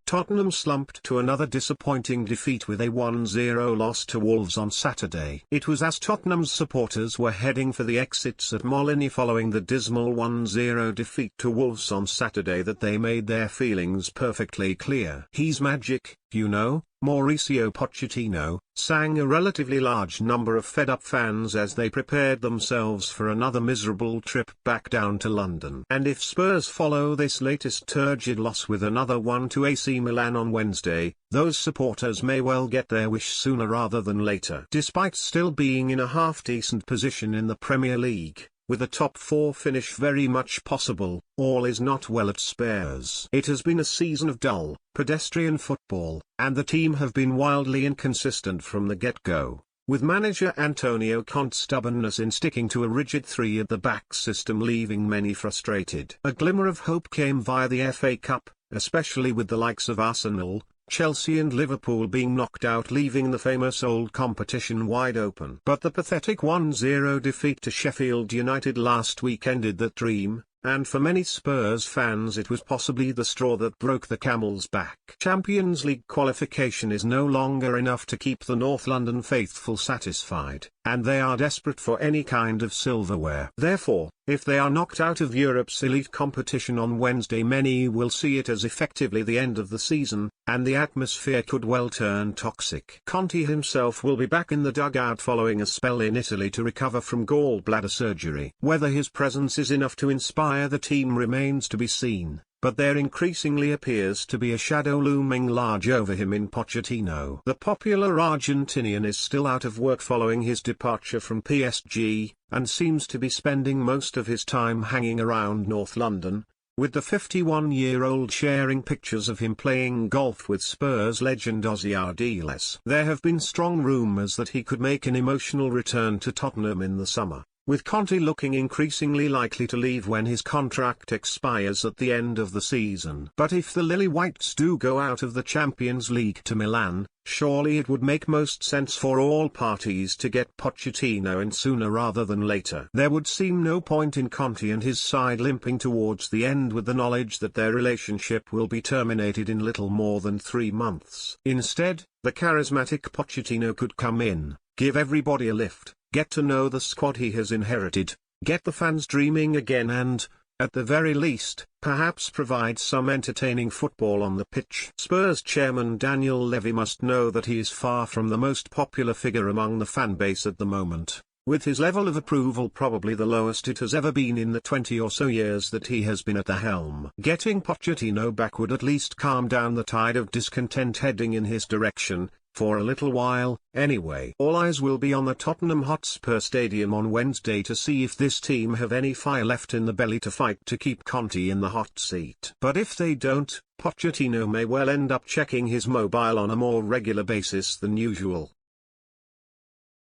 Tottenham slumped to another disappointing defeat with a 1-0 loss to Wolves on Saturday. It was as Tottenham's supporters were heading for the exits at Molineux following the dismal 1-0 defeat to Wolves on Saturday that they made their feelings perfectly clear. "He's magic, you know," Mauricio Pochettino, sang a relatively large number of fed-up fans as they prepared themselves for another miserable trip back down to London. And if Spurs follow this latest turgid loss with another one to AC Milan on Wednesday, those supporters may well get their wish sooner rather than later. Despite still being in a half-decent position in the Premier League, with a top 4 finish very much possible, all is not well at Spurs. It has been a season of dull, pedestrian football, and the team have been wildly inconsistent from the get-go, with manager Antonio Conte's stubbornness in sticking to a rigid 3-at-the-back system leaving many frustrated. A glimmer of hope came via the FA Cup, especially with the likes of Arsenal, Chelsea and Liverpool being knocked out, leaving the famous old competition wide open. But the pathetic 1-0 defeat to Sheffield United last week ended that dream, and for many Spurs fans it was possibly the straw that broke the camel's back. Champions League qualification is no longer enough to keep the North London faithful satisfied, and they are desperate for any kind of silverware. Therefore, if they are knocked out of Europe's elite competition on Wednesday, many will see it as effectively the end of the season, and the atmosphere could well turn toxic. Conte himself will be back in the dugout following a spell in Italy to recover from gallbladder surgery. Whether his presence is enough to inspire the team remains to be seen, but there increasingly appears to be a shadow looming large over him in Pochettino. The popular Argentinian is still out of work following his departure from PSG, and seems to be spending most of his time hanging around North London, with the 51-year-old sharing pictures of him playing golf with Spurs legend Ozzy Ardiles. There have been strong rumours that he could make an emotional return to Tottenham in the summer, with Conte looking increasingly likely to leave when his contract expires at the end of the season. But if the Lily Whites do go out of the Champions League to Milan, surely it would make most sense for all parties to get Pochettino in sooner rather than later. There would seem no point in Conte and his side limping towards the end with the knowledge that their relationship will be terminated in little more than 3 months. Instead, the charismatic Pochettino could come in, give everybody a lift, get to know the squad he has inherited, get the fans dreaming again and, at the very least, perhaps provide some entertaining football on the pitch. Spurs chairman Daniel Levy must know that he is far from the most popular figure among the fan base at the moment, with his level of approval probably the lowest it has ever been in the 20 or so years that he has been at the helm. Getting Pochettino back would at least calm down the tide of discontent heading in his direction, for a little while, anyway. All eyes will be on the Tottenham Hotspur Stadium on Wednesday to see if this team have any fire left in the belly to fight to keep Conte in the hot seat. But if they don't, Pochettino may well end up checking his mobile on a more regular basis than usual.